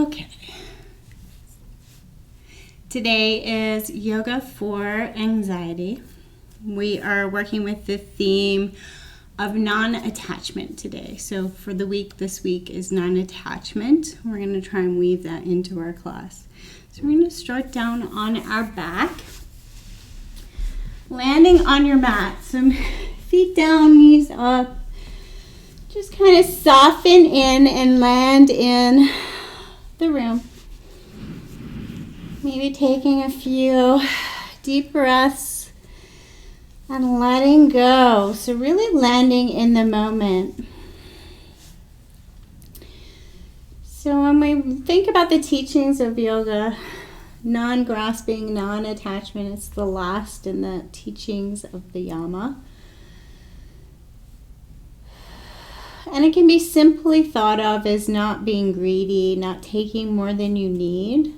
Okay. Today is yoga for anxiety. We are working with the theme of non-attachment today. So for the week, this week is non-attachment. We're going to try and weave that into our class. So we're going to start down on our back, landing on your mat. So feet down, knees up. Just kind of soften in and land in the room. Maybe taking a few deep breaths and letting go. So really landing in the moment. So when we think about the teachings of yoga, non-grasping, non-attachment, it's the last in the teachings of the yama. And it can be simply thought of as not being greedy, not taking more than you need.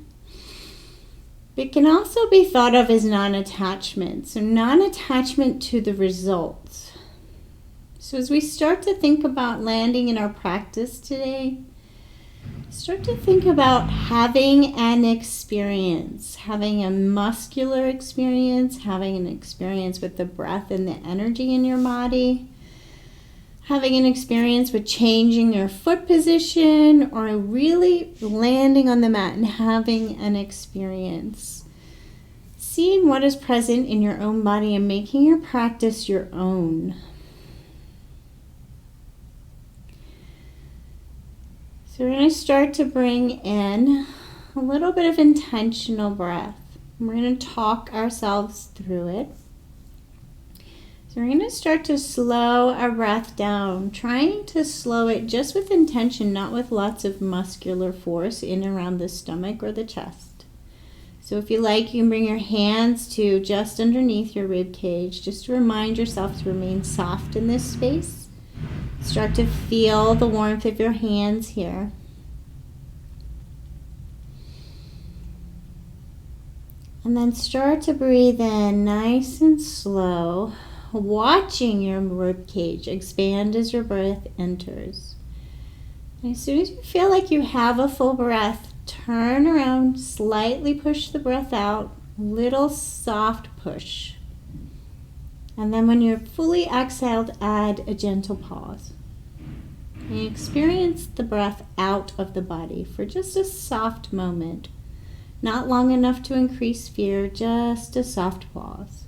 It can also be thought of as non-attachment. So non-attachment to the results. So as we start to think about landing in our practice today, start to think about having an experience, having a muscular experience, having an experience with the breath and the energy in your body, having an experience with changing your foot position, or really landing on the mat and having an experience. Seeing what is present in your own body and making your practice your own. So we're going to start to bring in a little bit of intentional breath. We're going to talk ourselves through it. So we're going to start to slow our breath down, trying to slow it just with intention, not with lots of muscular force in around the stomach or the chest. So if you like, you can bring your hands to just underneath your rib cage, just to remind yourself to remain soft in this space. Start to feel the warmth of your hands here. And then start to breathe in nice and slow, watching your rib cage expand as your breath enters. And as soon as you feel like you have a full breath, turn around, slightly push the breath out, little soft push. And then when you're fully exhaled, add a gentle pause. And experience the breath out of the body for just a soft moment. Not long enough to increase fear, just a soft pause.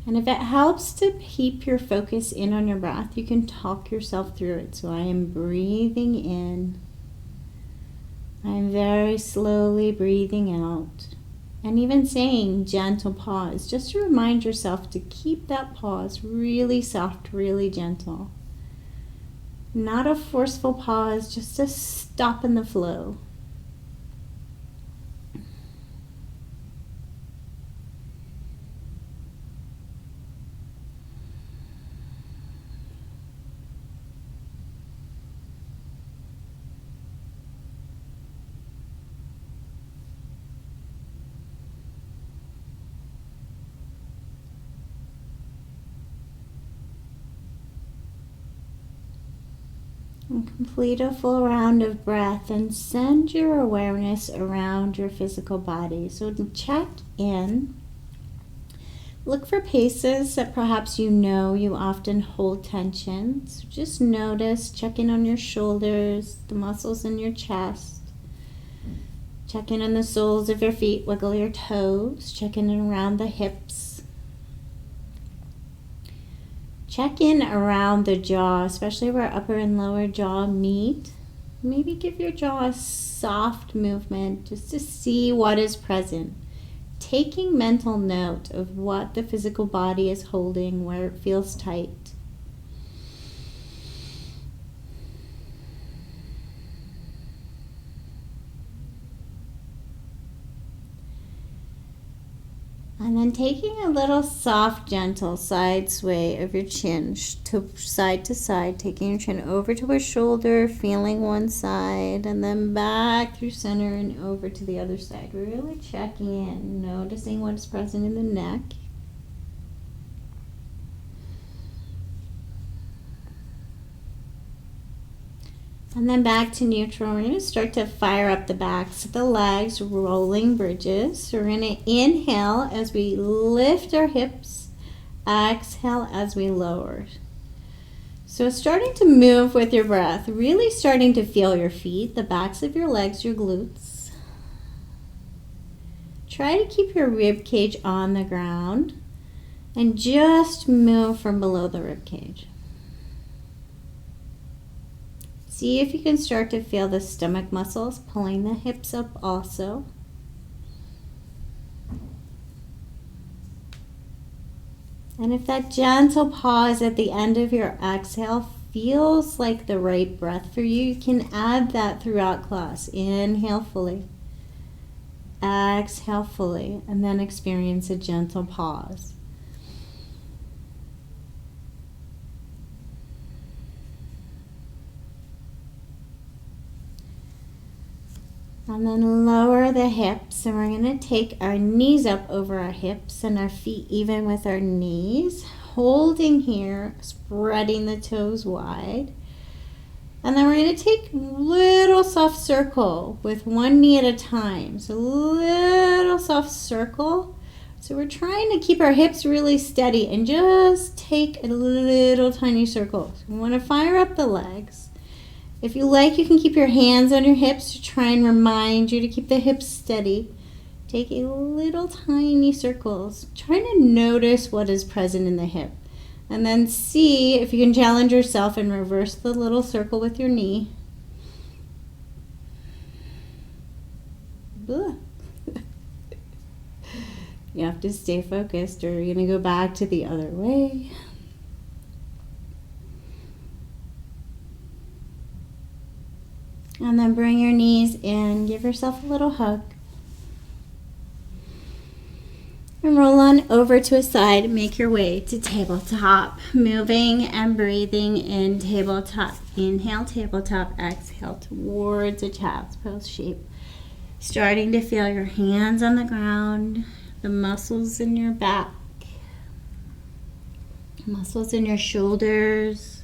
And if it helps to keep your focus in on your breath, you can talk yourself through it. So I am breathing in. I am very slowly breathing out. And even saying gentle pause, just to remind yourself to keep that pause really soft, really gentle. Not a forceful pause, just a stop in the flow. And complete a full round of breath and send your awareness around your physical body. So to check in, look for places that perhaps you know you often hold tension. So just notice, check in on your shoulders, the muscles in your chest. Check in on the soles of your feet, wiggle your toes, check in around the hips. Check in around the jaw, especially where upper and lower jaw meet. Maybe give your jaw a soft movement just to see what is present. Taking mental note of what the physical body is holding, where it feels tight. And then taking a little soft, gentle side sway of your chin to side, taking your chin over to a shoulder, feeling one side, and then back through center and over to the other side. We're really checking in, noticing what's present in the neck. And then back to neutral. We're going to start to fire up the backs of the legs, rolling bridges. So we're going to inhale as we lift our hips, exhale as we lower. So starting to move with your breath, really starting to feel your feet, the backs of your legs, your glutes. Try to keep your rib cage on the ground and just move from below the rib cage. See if you can start to feel the stomach muscles pulling the hips up also. And if that gentle pause at the end of your exhale feels like the right breath for you, you can add that throughout class. Inhale fully, exhale fully, and then experience a gentle pause. And then lower the hips, and we're going to take our knees up over our hips and our feet even with our knees. Holding here, spreading the toes wide. And then we're going to take a little soft circle with one knee at a time. So little soft circle. So we're trying to keep our hips really steady and just take a little tiny circle. So we want to fire up the legs. If you like, you can keep your hands on your hips to try and remind you to keep the hips steady. Take a little tiny circles. Try to notice what is present in the hip. And then see if you can challenge yourself and reverse the little circle with your knee. You have to stay focused or you're going to go back to the other way. And then bring your knees in, give yourself a little hug. And roll on over to a side, make your way to tabletop. Moving and breathing in tabletop. Inhale, tabletop, exhale towards a child's pose shape. Starting to feel your hands on the ground, the muscles in your back, muscles in your shoulders.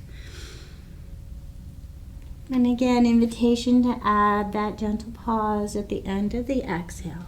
And again, invitation to add that gentle pause at the end of the exhale.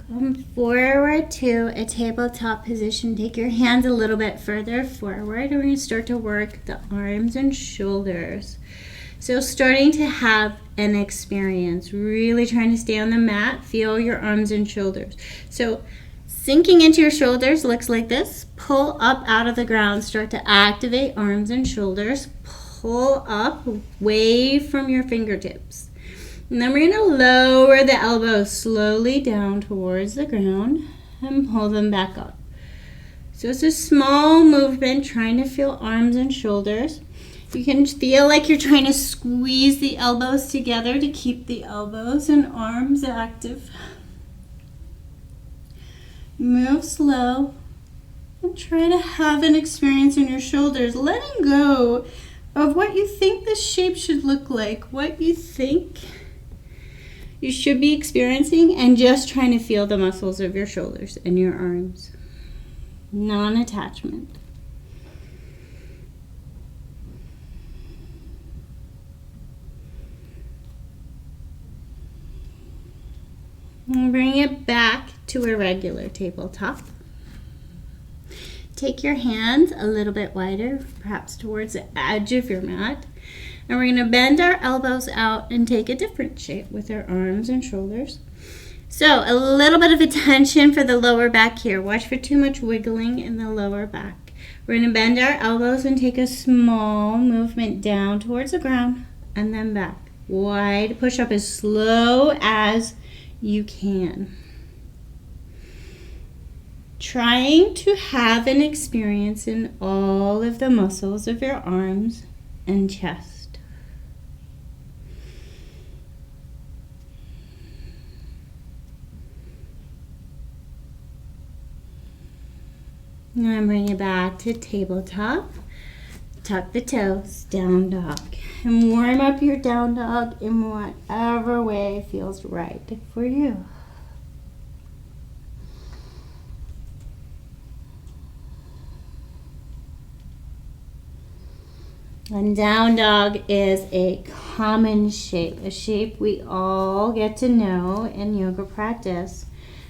Come forward to a tabletop position. Take your hands a little bit further forward. We're going to start to work the arms and shoulders. So starting to have an experience, really trying to stay on the mat, feel your arms and shoulders. So sinking into your shoulders looks like this. Pull up out of the ground, start to activate arms and shoulders. Pull up, wave from your fingertips. And then we're going to lower the elbows slowly down towards the ground and pull them back up. So it's a small movement, trying to feel arms and shoulders. You can feel like you're trying to squeeze the elbows together to keep the elbows and arms active. Move slow and try to have an experience in your shoulders, letting go of what you think this shape should look like, what you think you should be experiencing, and just trying to feel the muscles of your shoulders and your arms. Non-attachment. And bring it back to a regular tabletop. Take your hands a little bit wider, perhaps towards the edge of your mat. And we're going to bend our elbows out and take a different shape with our arms and shoulders. So a little bit of attention for the lower back here. Watch for too much wiggling in the lower back. We're going to bend our elbows and take a small movement down towards the ground and then back. Wide push up as slow as you can. Trying to have an experience in all of the muscles of your arms and chest. And bring it back to tabletop. Tuck the toes, down dog. And warm up your down dog in whatever way feels right for you. And down dog is a common shape, a shape we all get to know in yoga practice.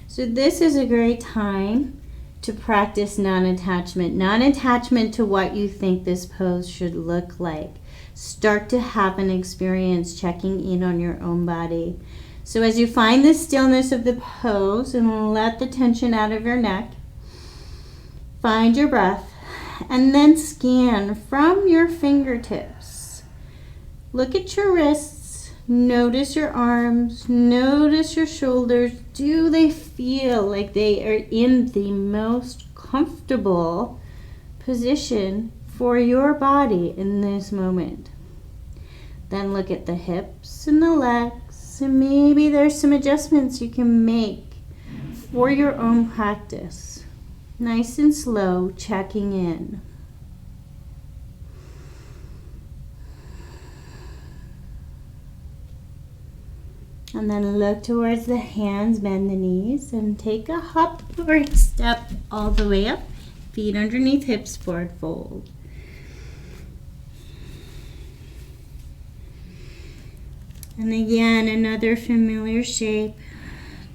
So this is a great time to practice non-attachment to what you think this pose should look like. Start to have an experience checking in on your own body. So as you find the stillness of the pose and let the tension out of your neck, find your breath. And then scan from your fingertips. Look at your wrists. Notice your arms. Notice your shoulders. Do they feel like they are in the most comfortable position for your body in this moment? Then look at the hips and the legs. And maybe there's some adjustments you can make for your own practice. Nice and slow, checking in. And then look towards the hands, bend the knees, and take a hop or a step all the way up. Feet underneath hips, forward fold. And again, another familiar shape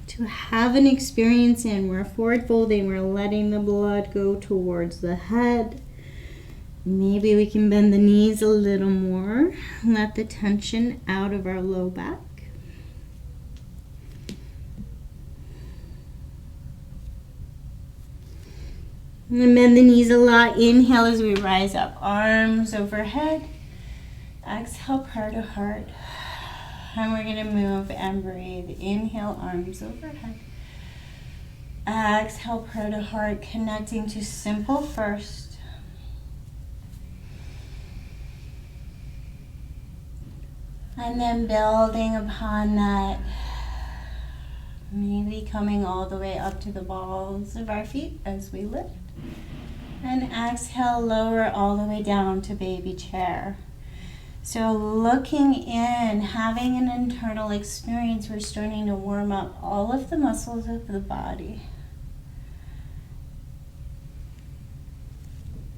to have an experience in. We're forward folding, we're letting the blood go towards the head. Maybe we can bend the knees a little more, let the tension out of our low back. And then bend the knees a lot. Inhale as we rise up, arms overhead. Exhale, prayer to heart. And we're going to move and breathe. Inhale, arms overhead. Exhale, prayer to heart, connecting to simple first. And then building upon that. Maybe coming all the way up to the balls of our feet as we lift. And exhale, lower all the way down to baby chair. So looking in, having an internal experience, we're starting to warm up all of the muscles of the body.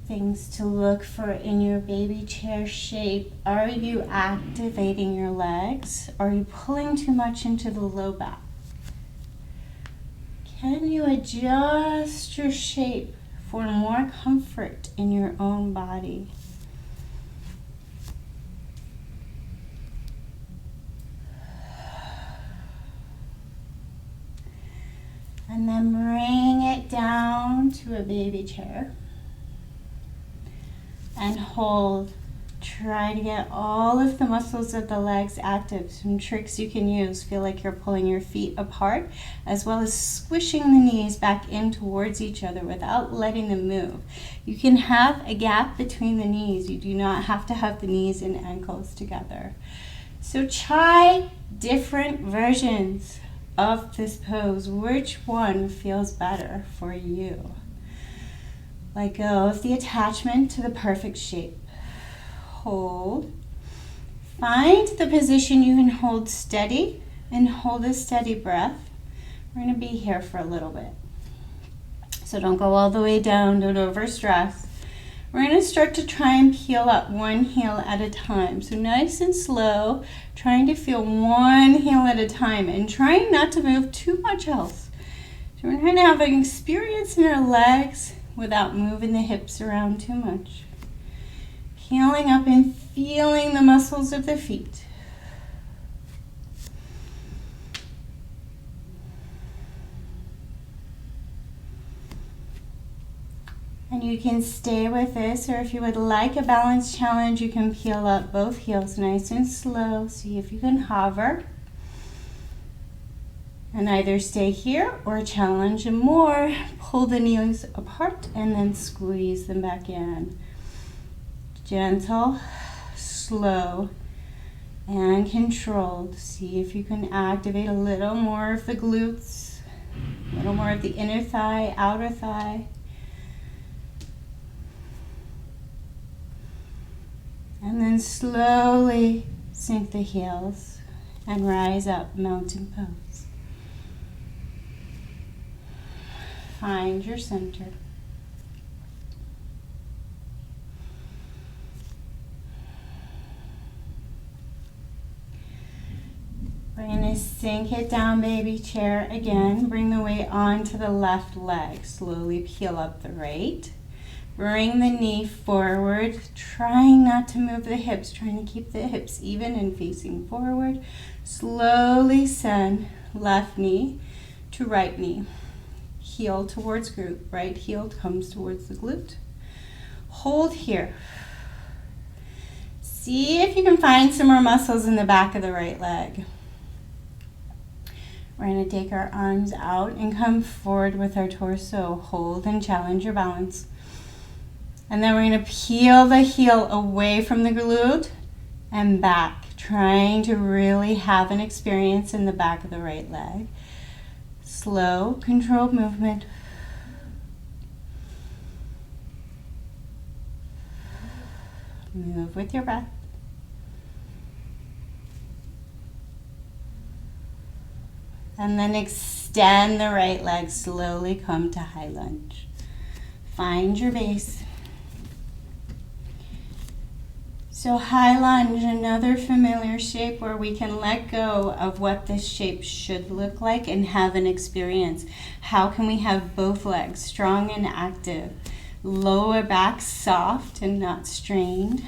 Things to look for in your baby chair shape. Are you activating your legs? Are you pulling too much into the low back? Can you adjust your shape for more comfort in your own body? And then bring it down to a baby chair. And hold. Try to get all of the muscles of the legs active. Some tricks you can use. Feel like you're pulling your feet apart, as well as squishing the knees back in towards each other without letting them move. You can have a gap between the knees. You do not have to have the knees and ankles together. So try different versions of this pose. Which one feels better for you? Let go of the attachment to the perfect shape. Hold. Find the position you can hold steady and hold a steady breath. We're going to be here for a little bit. So don't go all the way down, don't overstress. We're going to start to try and peel up one heel at a time. So nice and slow, trying to feel one heel at a time and trying not to move too much else. So we're trying to have an experience in our legs without moving the hips around too much. Peeling up and feeling the muscles of the feet. And you can stay with this, or if you would like a balance challenge, you can peel up both heels nice and slow. See if you can hover. And either stay here or challenge and more. Pull the knees apart and then squeeze them back in. Gentle, slow, and controlled. See if you can activate a little more of the glutes, a little more of the inner thigh, outer thigh. And then slowly sink the heels and rise up, mountain pose. Find your center. We're going to sink it down, baby chair again. Bring the weight onto the left leg. Slowly peel up the right. Bring the knee forward, trying not to move the hips, trying to keep the hips even and facing forward. Slowly send left knee to right knee. Heel towards glute. Right heel comes towards the glute. Hold here. See if you can find some more muscles in the back of the right leg. We're going to take our arms out and come forward with our torso. Hold and challenge your balance. And then we're going to peel the heel away from the glute and back, trying to really have an experience in the back of the right leg. Slow, controlled movement. Move with your breath. And then extend the right leg, slowly come to high lunge. Find your base. So high lunge, another familiar shape where we can let go of what this shape should look like and have an experience. How can we have both legs strong and active? Lower back soft and not strained.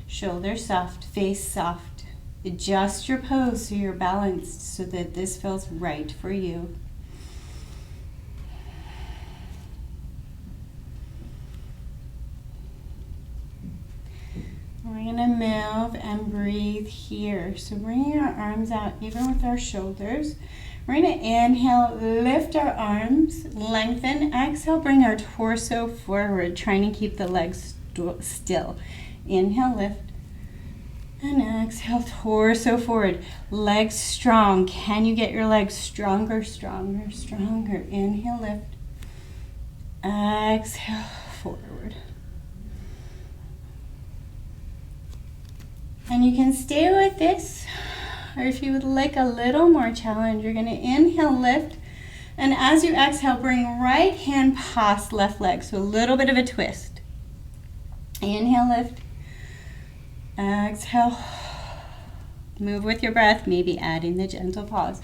Shoulders soft, face soft. Adjust your pose so you're balanced so that this feels right for you. We're going to move and breathe here. So bringing our arms out even with our shoulders. We're going to inhale, lift our arms, lengthen. Exhale, bring our torso forward, trying to keep the legs still. Inhale, lift. And exhale, torso forward. Legs strong. Can you get your legs stronger, stronger, stronger? Inhale, lift. Exhale, forward. And you can stay with this, or if you would like a little more challenge, you're going to inhale, lift, and as you exhale, bring right hand past left leg, so a little bit of a twist. Inhale, lift. Exhale. Move with your breath, maybe adding the gentle pause.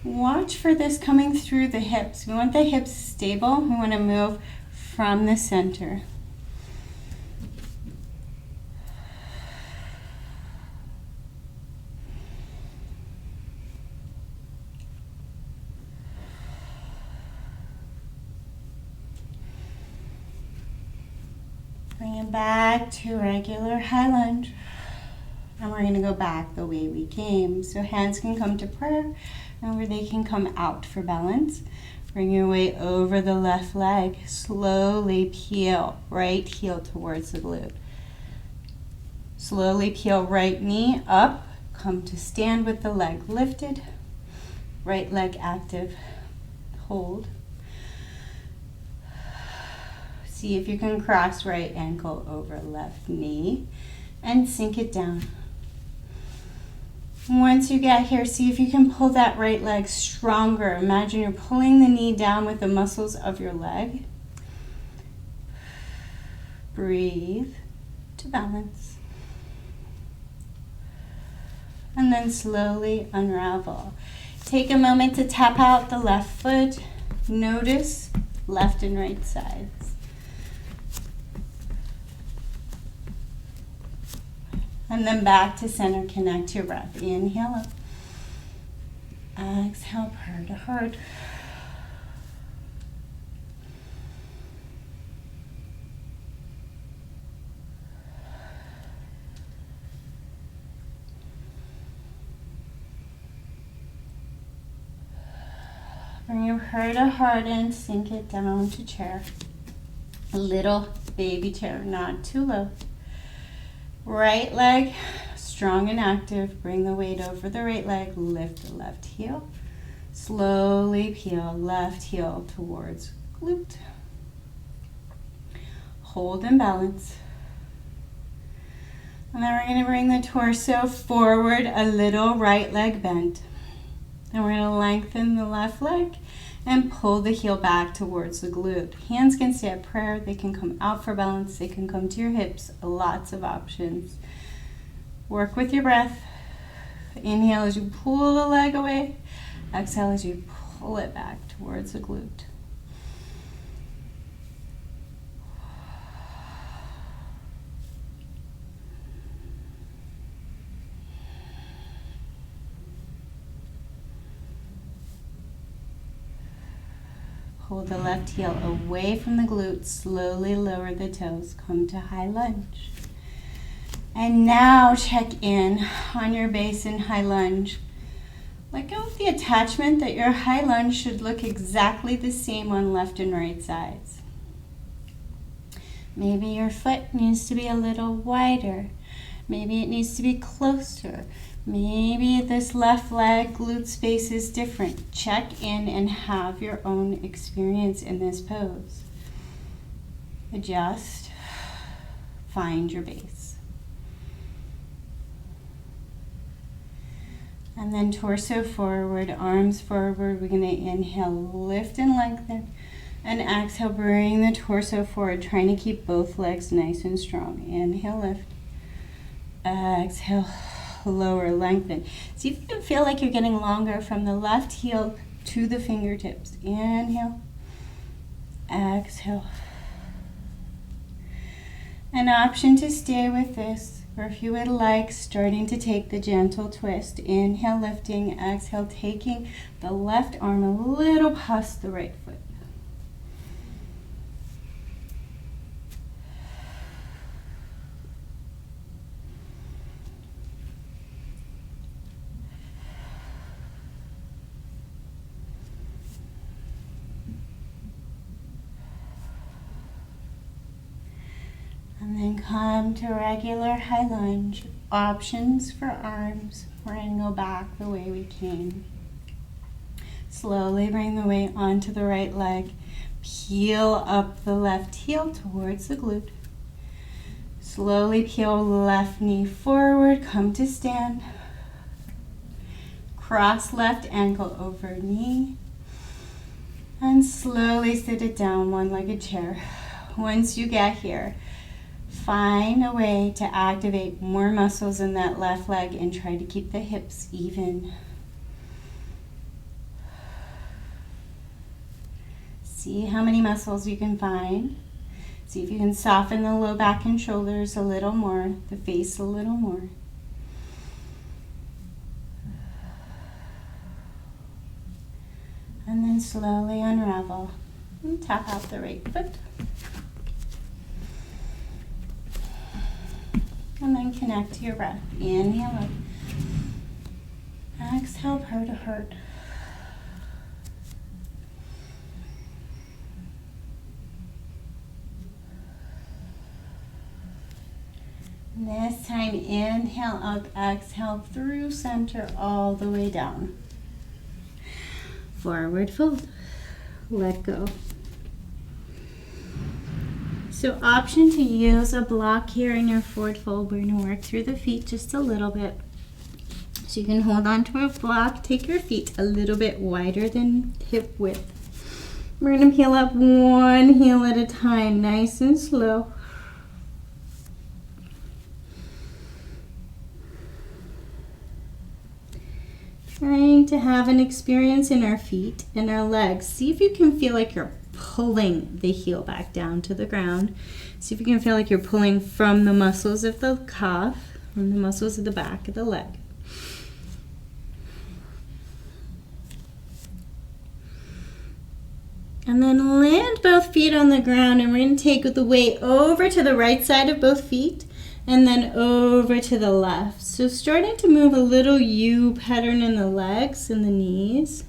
Watch for this coming through the hips. We want the hips stable. We want to move from the center. Bring it back to regular high lunge. And we're going to go back the way we came. So hands can come to prayer, or they can come out for balance. Bring your weight over the left leg. Slowly peel right heel towards the glute. Slowly peel right knee up. Come to stand with the leg lifted. Right leg active. Hold. See if you can cross right ankle over left knee and sink it down. Once you get here, see if you can pull that right leg stronger. Imagine you're pulling the knee down with the muscles of your leg. Breathe to balance. And then slowly unravel. Take a moment to tap out the left foot. Notice left and right sides. And then back to center, connect your breath. Inhale up. Exhale, heart to heart. Bring your heart to heart and sink it down to chair. A little baby chair, not too low. Right leg, strong and active. Bring the weight over the right leg. Lift the left heel. Slowly peel left heel towards glute. Hold and balance. And then we're going to bring the torso forward, a little right leg bent. And we're going to lengthen the left leg and pull the heel back towards the glute. Hands can stay at prayer, they can come out for balance, they can come to your hips, lots of options. Work with your breath. Inhale as you pull the leg away. Exhale as you pull it back towards the glute. Hold the left heel away from the glute. Slowly lower the toes. Come to high lunge. And now check in on your base in high lunge. Let go of the attachment that your high lunge should look exactly the same on left and right sides. Maybe your foot needs to be a little wider. Maybe it needs to be closer. Maybe this left leg glute space is different. Check in and have your own experience in this pose. Adjust. Find your base. And then torso forward, arms forward. We're going to inhale, lift and lengthen. And exhale, bring the torso forward, trying to keep both legs nice and strong. Inhale, lift. Exhale, lower, lengthen. See if you can feel like you're getting longer from the left heel to the fingertips. Inhale, exhale. An option to stay with this, or if you would like, starting to take the gentle twist. Inhale, lifting, exhale, taking the left arm a little past the right foot. And then come to regular high lunge. Options for arms. We're going to go back the way we came. Slowly bring the weight onto the right leg. Peel up the left heel towards the glute. Slowly peel left knee forward. Come to stand. Cross left ankle over knee. And slowly sit it down, one-legged chair. Once you get here, find a way to activate more muscles in that left leg and try to keep the hips even. See how many muscles you can find. See if you can soften the low back and shoulders a little more, the face a little more. And then slowly unravel and tap out the right foot. And then connect to your breath. Inhale up. Exhale, heart to heart. This time, inhale up, exhale through center all the way down. Forward fold. Let go. So option to use a block here in your forward fold. We're going to work through the feet just a little bit. So you can hold on to a block. Take your feet a little bit wider than hip width. We're going to peel up one heel at a time, nice and slow. Trying to have an experience in our feet and our legs. See if you can feel like you're pulling the heel back down to the ground. See if you can feel like you're pulling from the muscles of the calf, from the muscles of the back of the leg. And then land both feet on the ground, and we're going to take the weight over to the right side of both feet and then over to the left. So starting to move a little U pattern in the legs and the knees.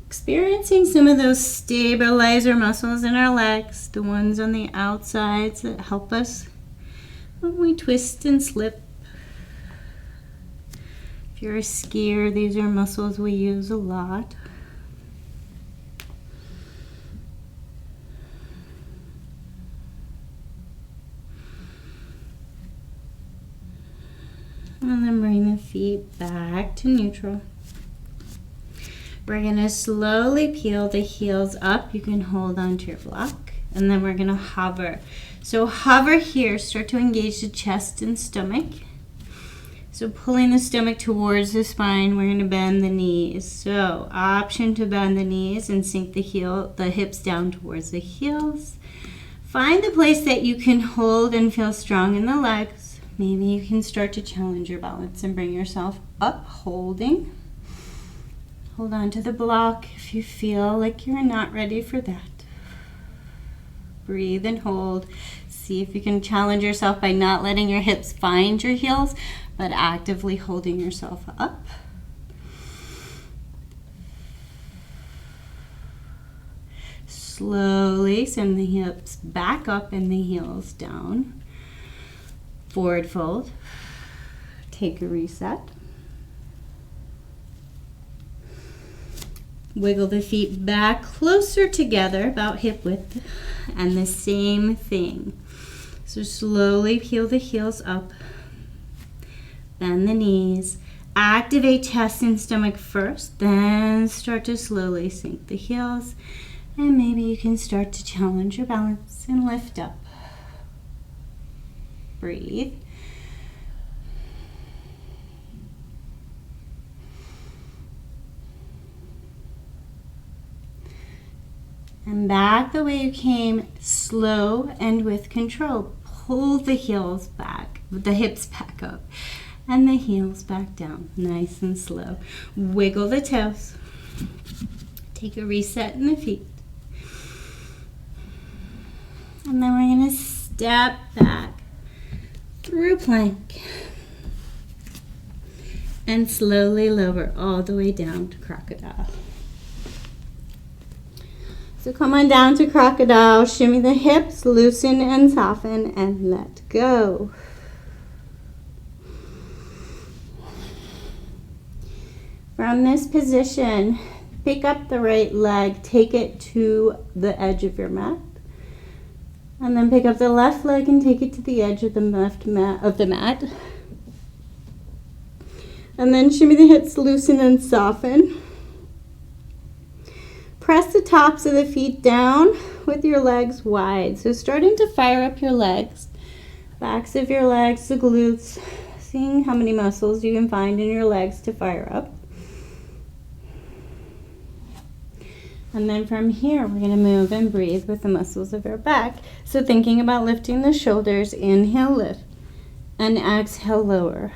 Experiencing some of those stabilizer muscles in our legs, the ones on the outsides that help us when we twist and slip. If you're a skier, these are muscles we use a lot. And then bring the feet back to neutral. We're going to slowly peel the heels up. You can hold onto your block. And then we're going to hover. So hover here. Start to engage the chest and stomach. So pulling the stomach towards the spine, we're going to bend the knees. So option to bend the knees and sink the hips down towards the heels. Find the place that you can hold and feel strong in the legs. Maybe you can start to challenge your balance and bring yourself up, holding. Hold on to the block if you feel like you're not ready for that. Breathe and hold. See if you can challenge yourself by not letting your hips find your heels, but actively holding yourself up. Slowly send the hips back up and the heels down. Forward fold. Take a reset. Wiggle the feet back closer together, about hip width, and the same thing. So slowly peel the heels up, bend the knees, activate chest and stomach first, then start to slowly sink the heels, and maybe you can start to challenge your balance and lift up. Breathe. And back the way you came, slow and with control. Pull the heels back, the hips back up, and the heels back down, nice and slow. Wiggle the toes. Take a reset in the feet. And then we're going to step back through plank. And slowly lower all the way down to crocodile. So come on down to crocodile, shimmy the hips, loosen and soften, and let go. From this position, pick up the right leg, take it to the edge of your mat. And then pick up the left leg and take it to the edge of the mat. And then shimmy the hips, loosen and soften. Press the tops of the feet down with your legs wide. So starting to fire up your legs, backs of your legs, the glutes, seeing how many muscles you can find in your legs to fire up. And then from here, we're going to move and breathe with the muscles of our back. So thinking about lifting the shoulders, inhale, lift, and exhale, lower.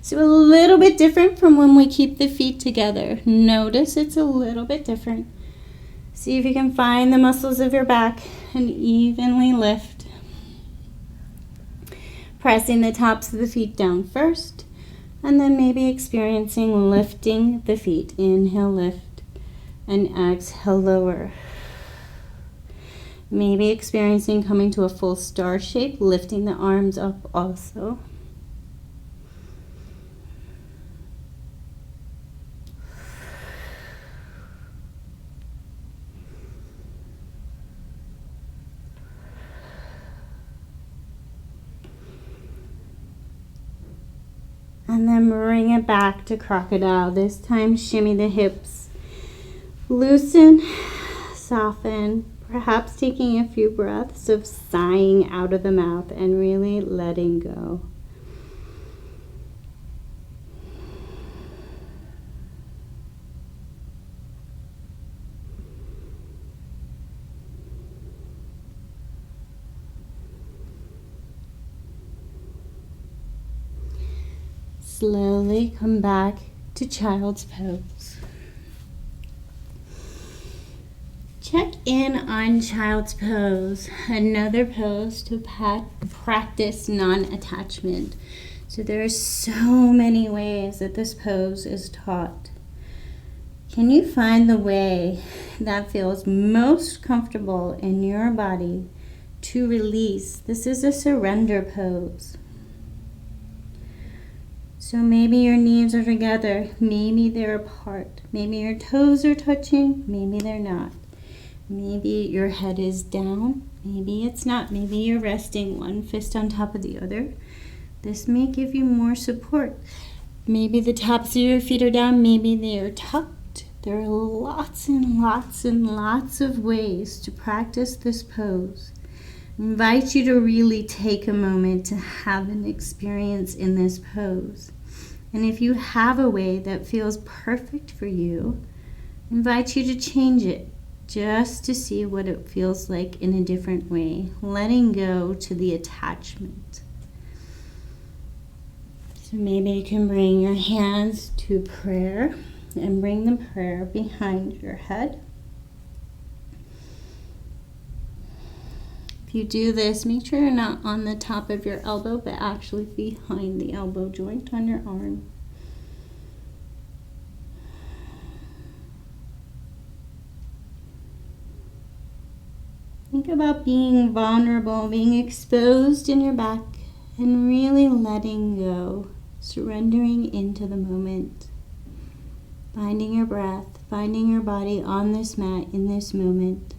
So a little bit different from when we keep the feet together. Notice it's a little bit different. See if you can find the muscles of your back and evenly lift. Pressing the tops of the feet down first, and then maybe experiencing lifting the feet. Inhale, lift, and exhale, lower. Maybe experiencing coming to a full star shape, lifting the arms up also. And then bring it back to crocodile. This time shimmy the hips. Loosen, soften, perhaps taking a few breaths of sighing out of the mouth and really letting go. Slowly come back to child's pose. Check in on child's pose, another pose to practice non-attachment. So there are so many ways that this pose is taught. Can you find the way that feels most comfortable in your body to release? This is a surrender pose. So maybe your knees are together, maybe they're apart, maybe your toes are touching, maybe they're not. Maybe your head is down, maybe it's not, maybe you're resting one fist on top of the other. This may give you more support. Maybe the tops of your feet are down, maybe they are tucked. There are lots and lots and lots of ways to practice this pose. I invite you to really take a moment to have an experience in this pose. And if you have a way that feels perfect for you, I invite you to change it just to see what it feels like in a different way, letting go to the attachment. So maybe you can bring your hands to prayer and bring the prayer behind your head. If you do this, make sure you're not on the top of your elbow, but actually behind the elbow joint on your arm. Think about being vulnerable, being exposed in your back, and really letting go, surrendering into the moment. Finding your breath, finding your body on this mat in this moment.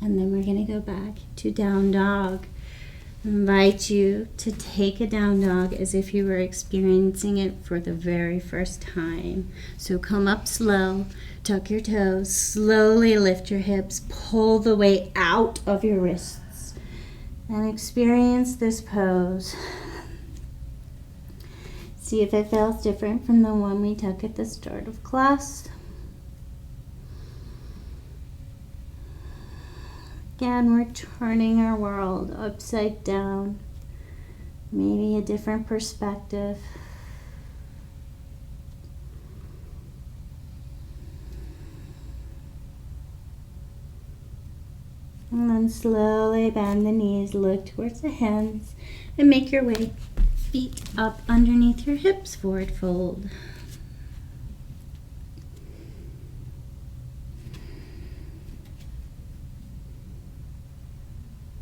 And then we're going to go back to down dog. I invite you to take a down dog as if you were experiencing it for the very first time. So come up slow, tuck your toes, slowly lift your hips, pull the weight out of your wrists, and experience this pose. See if it feels different from the one we took at the start of class. Again, we're turning our world upside down. Maybe a different perspective. And then slowly bend the knees, look towards the hands, and make your way feet up underneath your hips, forward fold.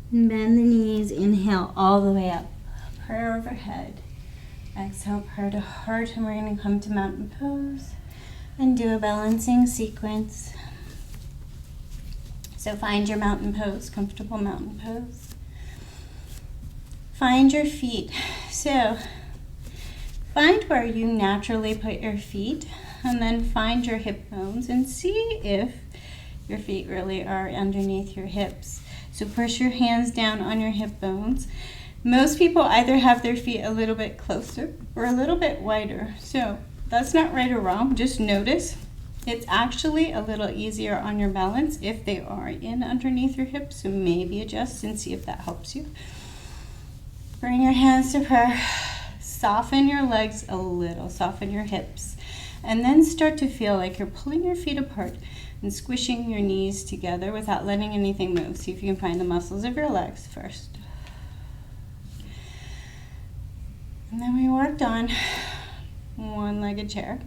And bend the knees, inhale all the way up, prayer overhead. Exhale, prayer to heart, and we're going to come to mountain pose and do a balancing sequence. So find your mountain pose, comfortable mountain pose. Find your feet. So find where you naturally put your feet, and then find your hip bones and see if your feet really are underneath your hips. So push your hands down on your hip bones. Most people either have their feet a little bit closer or a little bit wider. So that's not right or wrong, just notice. It's actually a little easier on your balance if they are in underneath your hips, so maybe adjust and see if that helps you. Bring your hands to prayer. Soften your legs a little, soften your hips, and then start to feel like you're pulling your feet apart and squishing your knees together without letting anything move. See if you can find the muscles of your legs first. And then we worked on one-legged chair.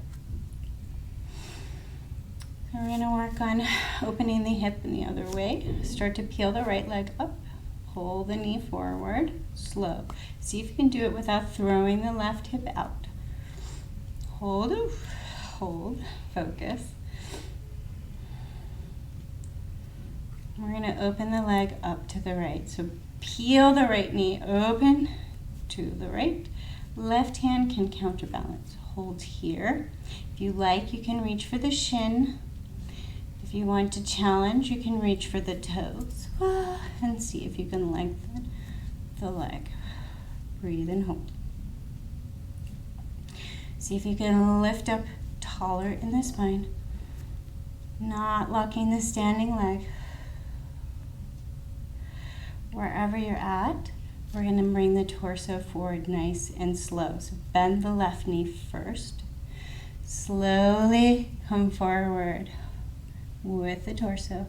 So we're going to work on opening the hip in the other way. Start to peel the right leg up. Pull the knee forward, slow. See if you can do it without throwing the left hip out. Hold, focus. We're going to open the leg up to the right. So peel the right knee open to the right. Left hand can counterbalance. Hold here. If you like, you can reach for the shin. If you want to challenge, you can reach for the toes. And see if you can lengthen the leg. Breathe and hold. See if you can lift up taller in the spine. Not locking the standing leg. Wherever you're at, we're going to bring the torso forward nice and slow. So bend the left knee first. Slowly come forward with the torso.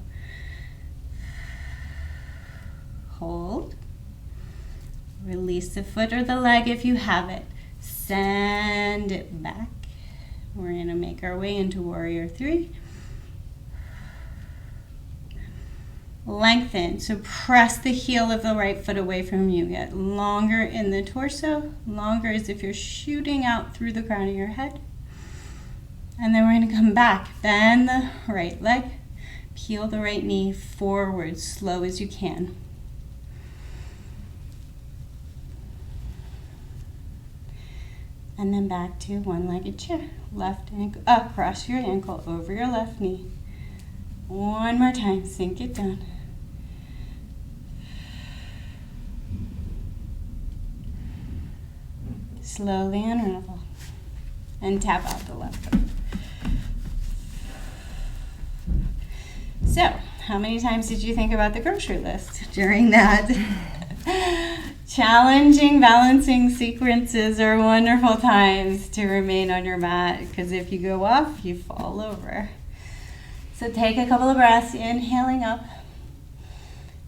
Hold. Release the foot or the leg if you have it. Send it back. We're going to make our way into Warrior 3. Lengthen, so press the heel of the right foot away from you. Get longer in the torso, longer as if you're shooting out through the crown of your head. And then we're going to come back. Bend the right leg. Peel the right knee forward, slow as you can. And then back to one-legged chair. Left ankle, cross your ankle over your left knee. One more time, sink it down. Slowly unravel. And tap out the left foot. So, how many times did you think about the grocery list during that? Challenging balancing sequences are wonderful times to remain on your mat, because if you go off, you fall over. So take a couple of breaths, inhaling up,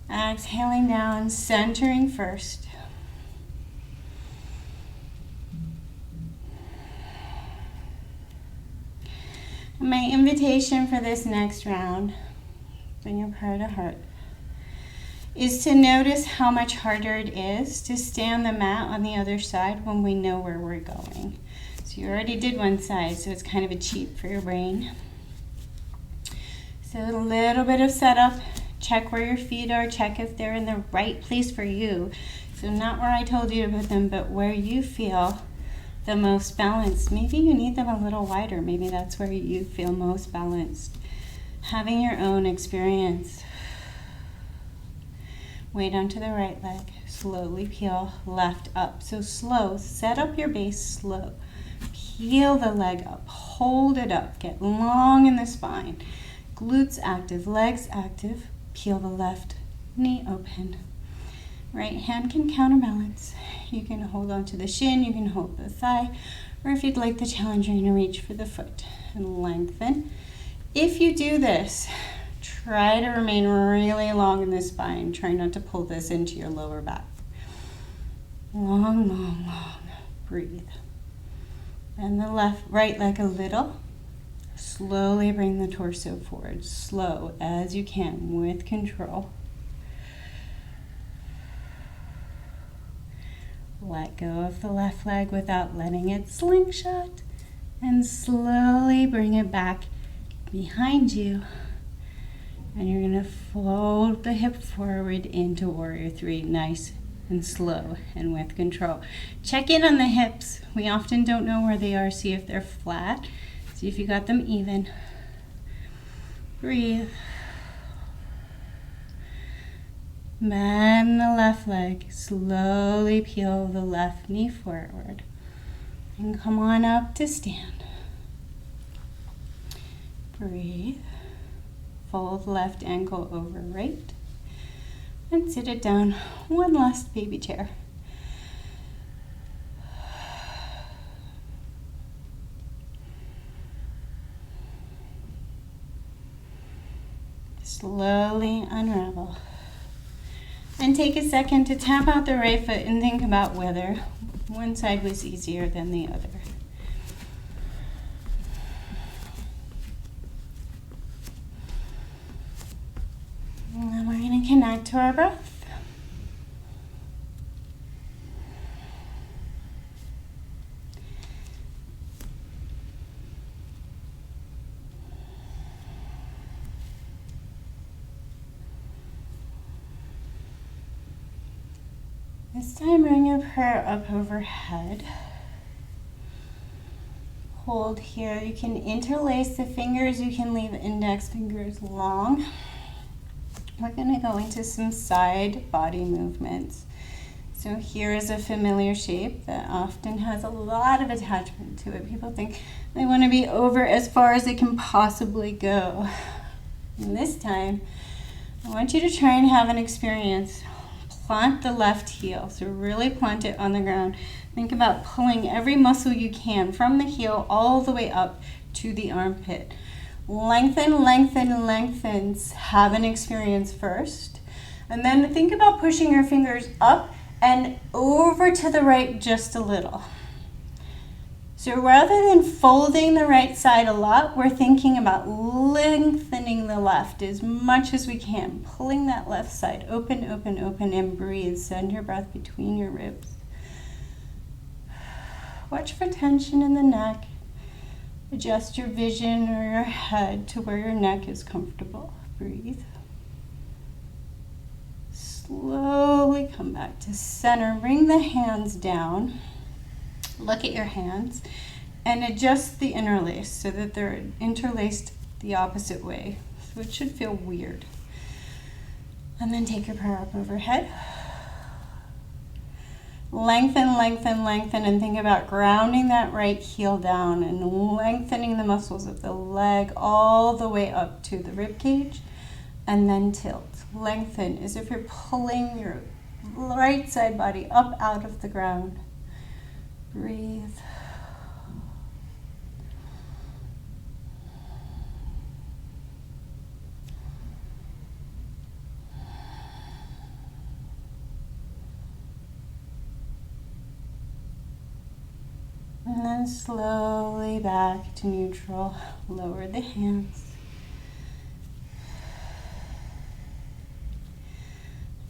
exhaling down, centering first. My invitation for this next round, bring your heart to heart, is to notice how much harder it is to stay on the mat on the other side when we know where we're going. So you already did one side, so it's kind of a cheat for your brain. So a little bit of setup, check where your feet are, check if they're in the right place for you. So not where I told you to put them, but where you feel the most balanced. Maybe you need them a little wider. Maybe that's where you feel most balanced. Having your own experience. Weight onto the right leg. Slowly peel left up. So slow. Set up your base slow. Peel the leg up. Hold it up. Get long in the spine. Glutes active. Legs active. Peel the left knee open. Right hand can counterbalance. You can hold onto the shin. You can hold the thigh. Or if you'd like the challenge, you're going to reach for the foot and lengthen. If you do this, try to remain really long in the spine. Try not to pull this into your lower back. Long, long, long. Breathe. Bend the right leg a little. Slowly bring the torso forward. Slow as you can with control. Let go of the left leg without letting it slingshot. And slowly bring it back behind you. And you're going to fold the hip forward into Warrior Three, nice and slow and with control. Check in on the hips. We often don't know where they are. See if they're flat. See if you got them even. Breathe. Bend the left leg. Slowly peel the left knee forward. And come on up to stand. Breathe. Fold left ankle over right. And sit it down. One last baby chair. Slowly unravel. And take a second to tap out the right foot and think about whether one side was easier than the other. And then we're going to connect to our breath. This time, bring your prayer up overhead. Hold here. You can interlace the fingers. You can leave index fingers long. We're going to go into some side body movements. So here is a familiar shape that often has a lot of attachment to it. People think they want to be over as far as they can possibly go. And this time, I want you to try and have an experience. Plant the left heel, so really plant it on the ground. Think about pulling every muscle you can from the heel all the way up to the armpit. Lengthen, lengthen, lengthens. Have an experience first. And then think about pushing your fingers up and over to the right just a little. So rather than folding the right side a lot, we're thinking about lengthening the left as much as we can. Pulling that left side open, open, open, and breathe. Send your breath between your ribs. Watch for tension in the neck, Adjust your vision or your head to where your neck is comfortable. Breathe. Slowly come back to center. Bring the hands down. Look at your hands and adjust the interlace so that they're interlaced the opposite way. So it should feel weird. And then take your prayer up overhead. Lengthen, lengthen, lengthen, and think about grounding that right heel down and lengthening the muscles of the leg all the way up to the rib cage, and then tilt. Lengthen as if you're pulling your right side body up out of the ground. Breathe. And then slowly back to neutral. Lower the hands.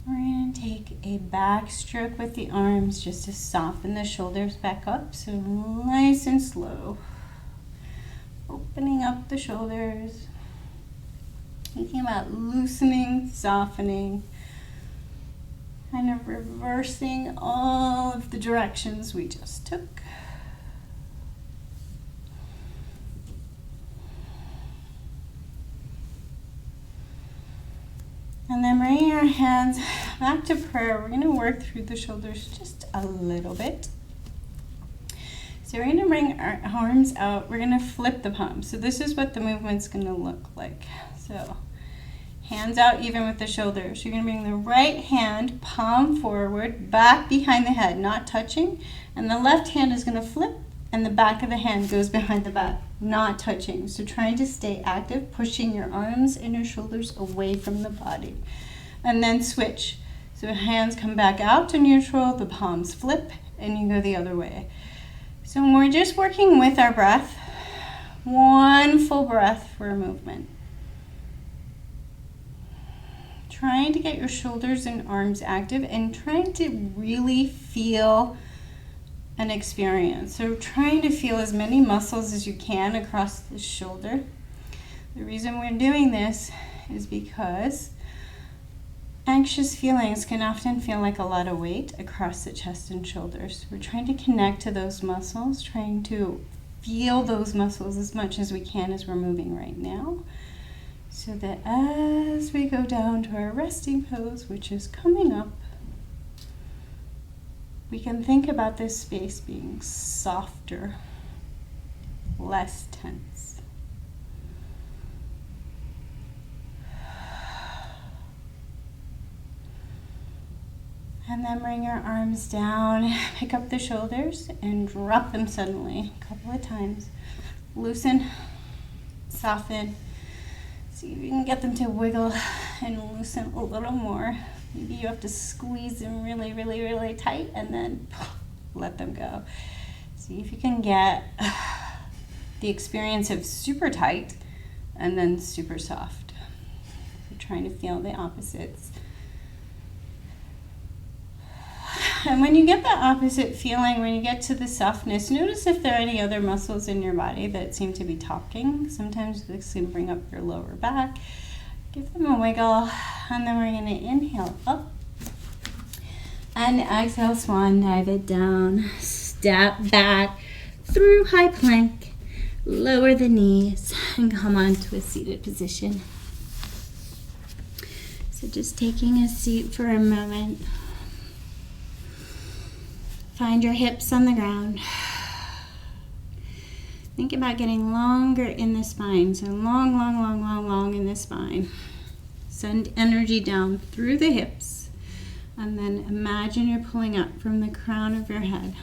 We're going to take a back stroke with the arms just to soften the shoulders back up. So nice and slow. Opening up the shoulders. Thinking about loosening, softening. Kind of reversing all of the directions we just took. And then bringing our hands back to prayer, we're going to work through the shoulders just a little bit. So we're going to bring our arms out. We're going to flip the palms. So this is what the movement's going to look like. So hands out even with the shoulders. You're going to bring the right hand, palm forward, back behind the head, not touching. And the left hand is going to flip, and the back of the hand goes behind the back, not touching. So trying to stay active, pushing your arms and your shoulders away from the body. And then switch. So hands come back out to neutral, the palms flip, and you go the other way. So we're just working with our breath. One full breath for a movement. Trying to get your shoulders and arms active and trying to really feel an experience. So trying to feel as many muscles as you can across the shoulder. The reason we're doing this is because anxious feelings can often feel like a lot of weight across the chest and shoulders. We're trying to connect to those muscles, trying to feel those muscles as much as we can as we're moving right now, so that as we go down to our resting pose, which is coming up, we can think about this space being softer, less tense. And then bring your arms down, pick up the shoulders and drop them suddenly a couple of times. Loosen, soften. See if you can get them to wiggle and loosen a little more. Maybe you have to squeeze them really, really, really tight and then let them go. See if you can get the experience of super tight and then super soft. You're trying to feel the opposites. And when you get that opposite feeling, when you get to the softness, notice if there are any other muscles in your body that seem to be talking. Sometimes this can bring up your lower back. Give them a wiggle, and then we're going to inhale up. And exhale, swan dive it down. Step back through high plank. Lower the knees and come onto a seated position. So just taking a seat for a moment. Find your hips on the ground. Think about getting longer in the spine. So long, long, long, long, long in the spine. Send energy down through the hips. And then imagine you're pulling up from the crown of your head.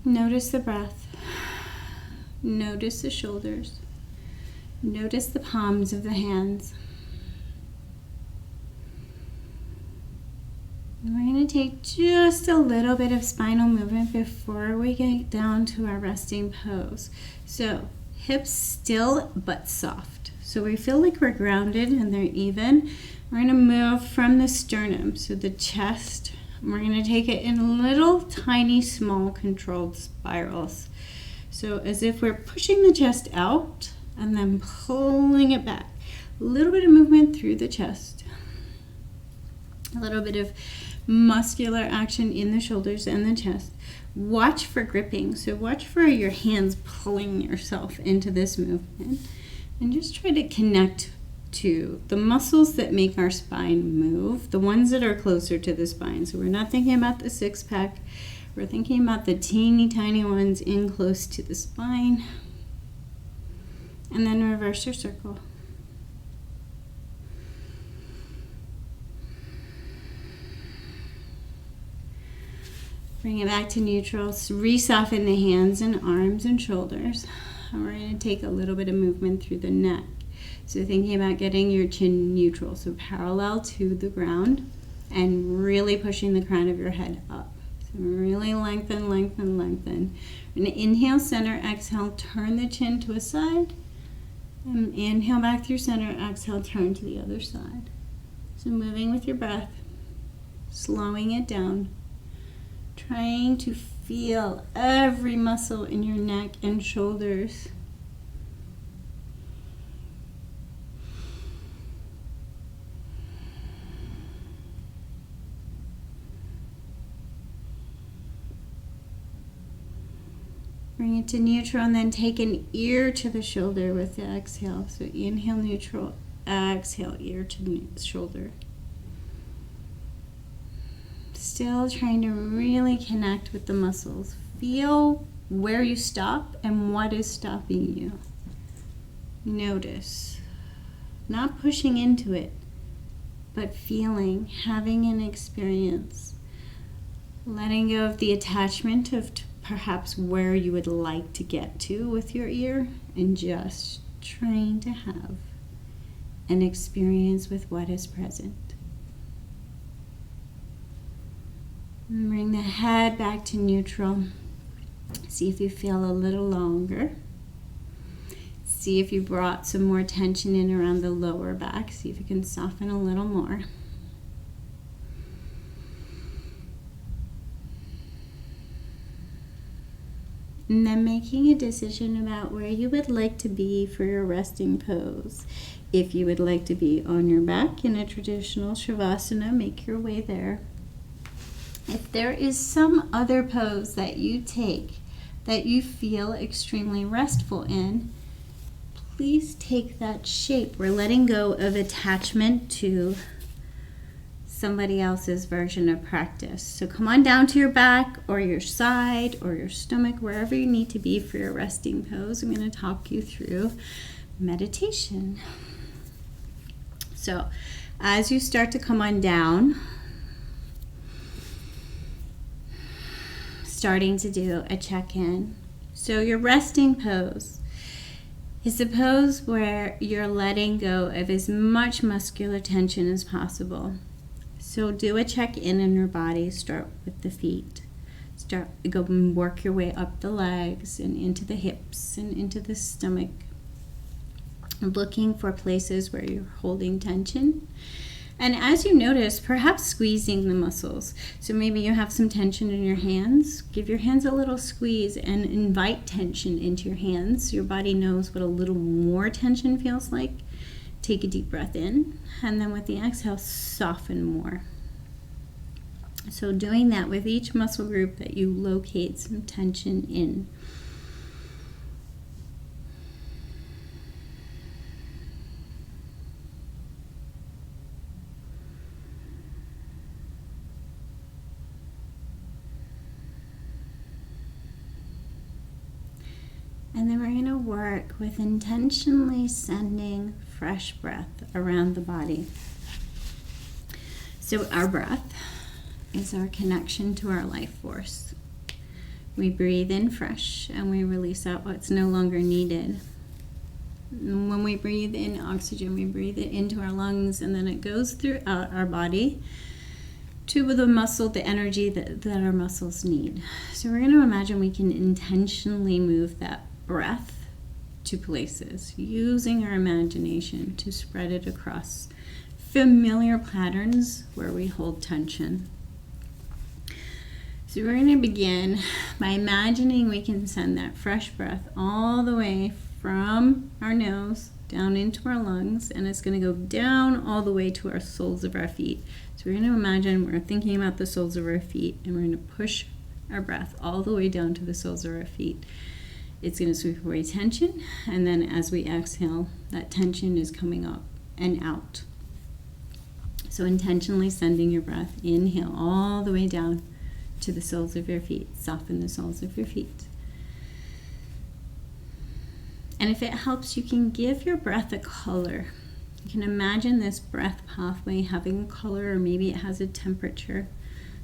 Notice the breath. Notice the shoulders. Notice the palms of the hands. And we're going to take just a little bit of spinal movement before we get down to our resting pose. So hips still but soft. So we feel like we're grounded and they're even. We're going to move from the sternum, so the chest And we're going to take it in little tiny small controlled spirals. So as if we're pushing the chest out and then pulling it back. A little bit of movement through the chest. A little bit of muscular action in the shoulders and the chest. Watch for gripping. So watch for your hands pulling yourself into this movement. And just try to connect to the muscles that make our spine move, the ones that are closer to the spine. So we're not thinking about the six pack. We're thinking about the teeny tiny ones in close to the spine. And then reverse your circle. Bring it back to neutral. Re-soften the hands and arms and shoulders. And we're going to take a little bit of movement through the neck. So thinking about getting your chin neutral, so parallel to the ground, and really pushing the crown of your head up. So really lengthen, lengthen, lengthen. We're going to inhale, center, exhale, turn the chin to a side. And inhale back through center, exhale, turn to the other side. So moving with your breath, slowing it down, trying to feel every muscle in your neck and shoulders. Bring it to neutral and then take an ear to the shoulder with the exhale. So inhale neutral, exhale ear to the shoulder. Still trying to really connect with the muscles. Feel where you stop and what is stopping you. Notice. Not pushing into it, but feeling, having an experience. Letting go of the attachment of perhaps where you would like to get to with your ear, and just trying to have an experience with what is present. And bring the head back to neutral. See if you feel a little longer. See if you brought some more tension in around the lower back. See if you can soften a little more. And then making a decision about where you would like to be for your resting pose. If you would like to be on your back in a traditional Shavasana, make your way there. If there is some other pose that you take that you feel extremely restful in, please take that shape. We're letting go of attachment to somebody else's version of practice. So come on down to your back or your side or your stomach, wherever you need to be for your resting pose. I'm going to talk you through meditation. So as you start to come on down, starting to do a check-in. So your resting pose is a pose where you're letting go of as much muscular tension as possible. So do a check-in in your body. Start with the feet. Go and work your way up the legs and into the hips and into the stomach. Looking for places where you're holding tension. And as you notice, perhaps squeezing the muscles. So maybe you have some tension in your hands. Give your hands a little squeeze and invite tension into your hands. Your body knows what a little more tension feels like. Take a deep breath in, and then with the exhale, soften more. So doing that with each muscle group that you locate some tension in. And then we're going to work with intentionally sending fresh breath around the body. So our breath is our connection to our life force. We breathe in fresh and we release out what's no longer needed. And when we breathe in oxygen, we breathe it into our lungs, and then it goes throughout our body to the muscle, the energy that our muscles need. So we're going to imagine we can intentionally move that breath to places, using our imagination to spread it across familiar patterns where we hold tension. So we're going to begin by imagining we can send that fresh breath all the way from our nose down into our lungs, and it's going to go down all the way to our soles of our feet. So we're going to imagine we're thinking about the soles of our feet, and we're going to push our breath all the way down to the soles of our feet. It's going to sweep away tension, and then as we exhale, that tension is coming up and out. So intentionally sending your breath, inhale all the way down to the soles of your feet. Soften the soles of your feet. And if it helps, you can give your breath a color. You can imagine this breath pathway having a color, or maybe it has a temperature,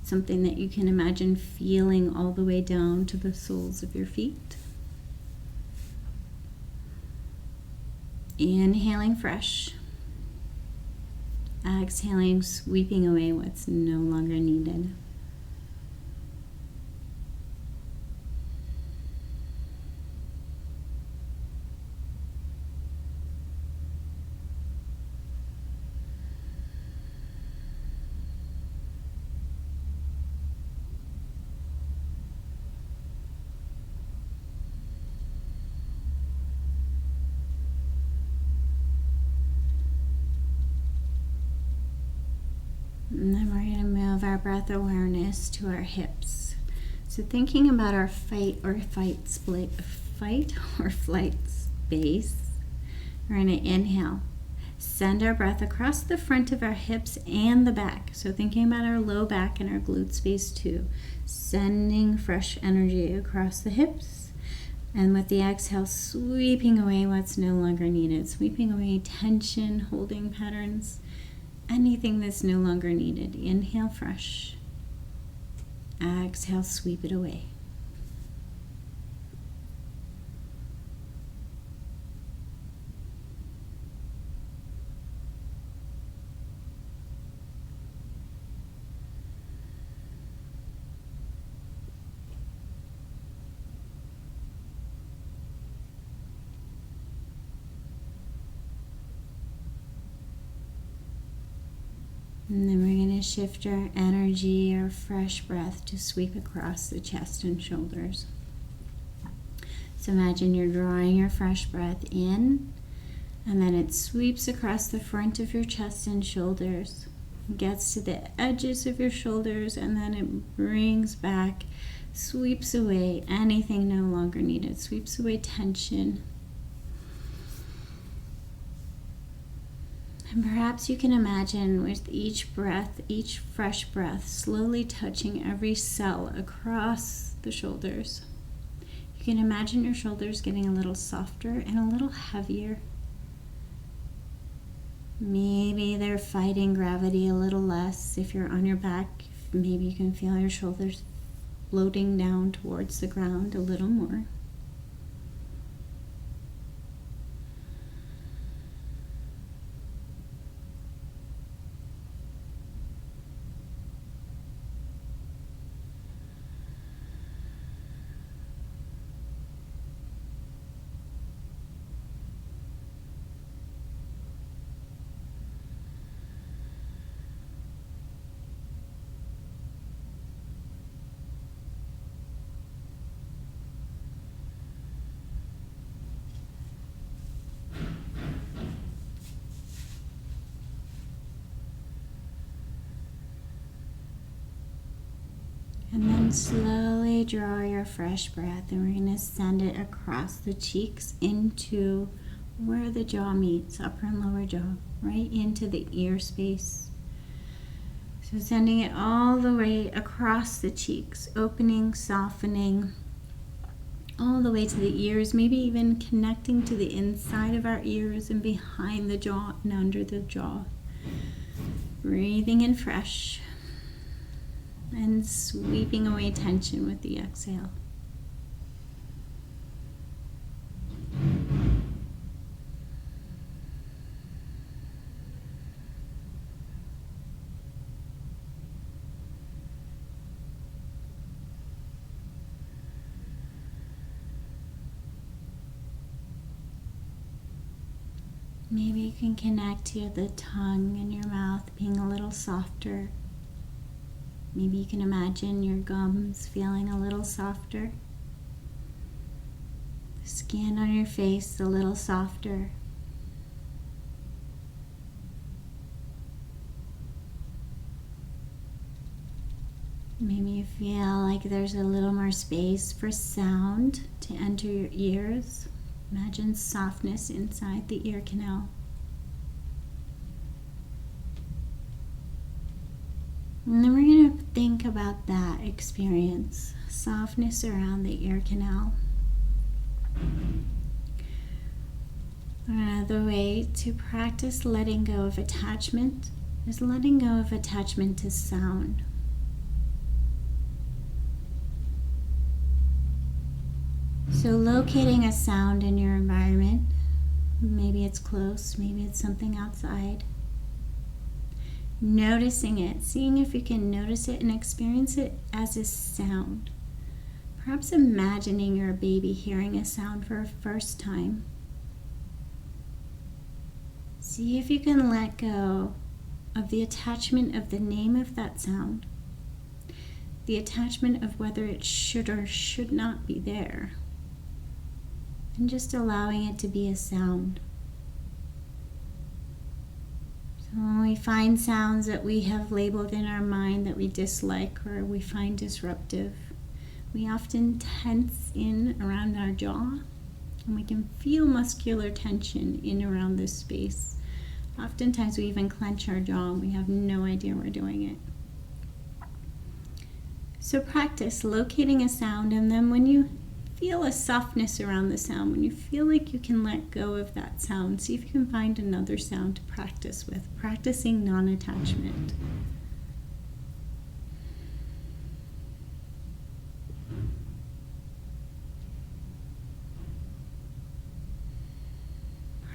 something that you can imagine feeling all the way down to the soles of your feet. Inhaling fresh. Exhaling, sweeping away what's no longer needed. And then we're going to move our breath awareness to our hips. So thinking about our fight or flight space, we're going to inhale. Send our breath across the front of our hips and the back. So thinking about our low back and our glute space too. Sending fresh energy across the hips. And with the exhale, sweeping away what's no longer needed. Sweeping away tension, holding patterns. Anything that's no longer needed. Inhale fresh. Exhale, sweep it away. And then we're going to shift our energy, our fresh breath, to sweep across the chest and shoulders. So imagine you're drawing your fresh breath in, and then it sweeps across the front of your chest and shoulders, gets to the edges of your shoulders, and then it brings back, sweeps away anything no longer needed, sweeps away tension. And perhaps you can imagine with each breath, each fresh breath, slowly touching every cell across the shoulders. You can imagine your shoulders getting a little softer and a little heavier. Maybe they're fighting gravity a little less. If you're on your back, maybe you can feel your shoulders floating down towards the ground a little more. And then slowly draw your fresh breath, and we're going to send it across the cheeks into where the jaw meets, upper and lower jaw, right into the ear space. So sending it all the way across the cheeks, opening, softening, all the way to the ears, maybe even connecting to the inside of our ears and behind the jaw and under the jaw. Breathing in fresh. And sweeping away tension with the exhale. Maybe you can connect to the tongue and your mouth being a little softer. Maybe you can imagine your gums feeling a little softer. The skin on your face a little softer. Maybe you feel like there's a little more space for sound to enter your ears. Imagine softness inside the ear canal. And then we're going to think about that experience, softness around the ear canal. Another way to practice letting go of attachment is letting go of attachment to sound. So locating a sound in your environment, maybe it's close, maybe it's something outside. Noticing it, seeing if you can notice it and experience it as a sound. Perhaps imagining you're a baby hearing a sound for a first time. See if you can let go of the attachment of the name of that sound, the attachment of whether it should or should not be there, and just allowing it to be a sound. So when we find sounds that we have labeled in our mind that we dislike or we find disruptive, we often tense in around our jaw, and we can feel muscular tension in around this space. Oftentimes we even clench our jaw and we have no idea we're doing it. So practice locating a sound, and then when you feel a softness around the sound, when you feel like you can let go of that sound, see if you can find another sound to practice with, practicing non-attachment.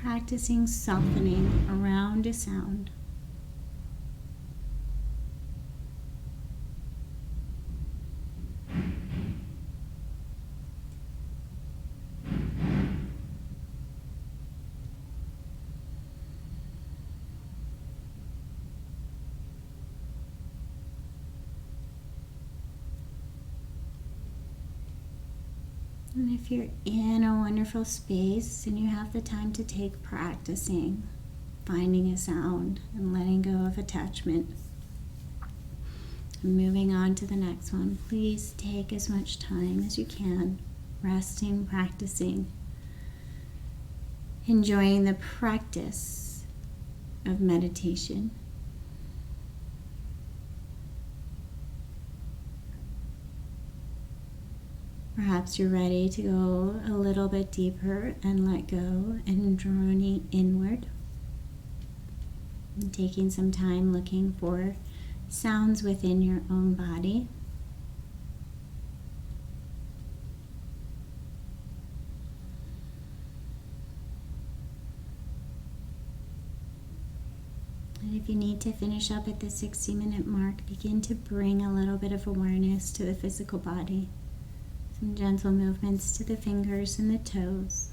Practicing softening around a sound. And if you're in a wonderful space and you have the time to take practicing, finding a sound and letting go of attachment, and moving on to the next one, please take as much time as you can, resting, practicing, enjoying the practice of meditation. Perhaps you're ready to go a little bit deeper and let go and droning inward. And taking some time looking for sounds within your own body. And if you need to finish up at the 60-minute mark, begin to bring a little bit of awareness to the physical body. Some gentle movements to the fingers and the toes.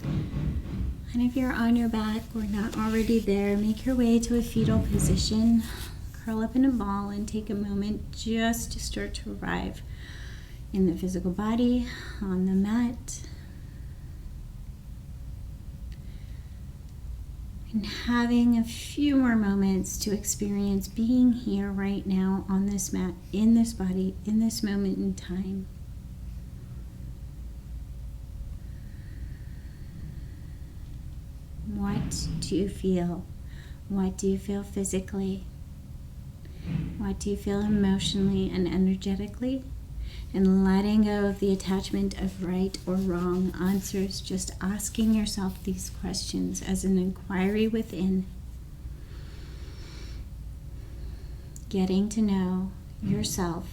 And if you're on your back or not already there, make your way to a fetal position. Curl up in a ball and take a moment just to start to arrive in the physical body, on the mat. And having a few more moments to experience being here right now on this mat, in this body, in this moment in time. What do you feel? What do you feel physically? What do you feel emotionally and energetically? And letting go of the attachment of right or wrong answers, just asking yourself these questions as an inquiry within. Getting to know yourself.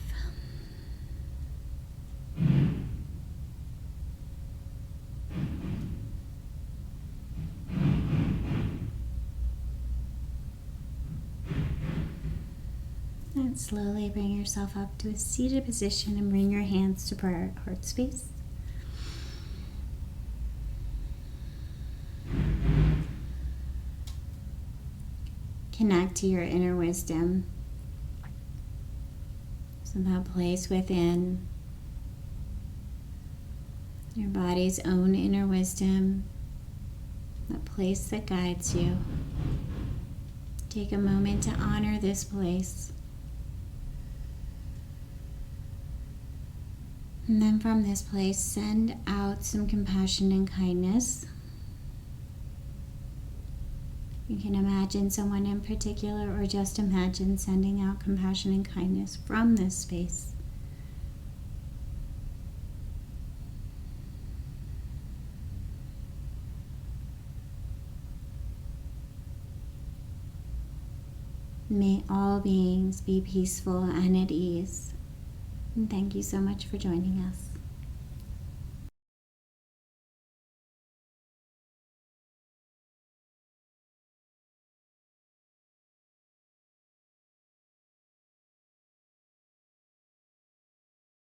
And slowly bring yourself up to a seated position and bring your hands to prayer at heart space. Connect to your inner wisdom. So that place within your body's own inner wisdom, that place that guides you. Take a moment to honor this place. And then from this place, send out some compassion and kindness. You can imagine someone in particular, or just imagine sending out compassion and kindness from this space. May all beings be peaceful and at ease. And thank you so much for joining us.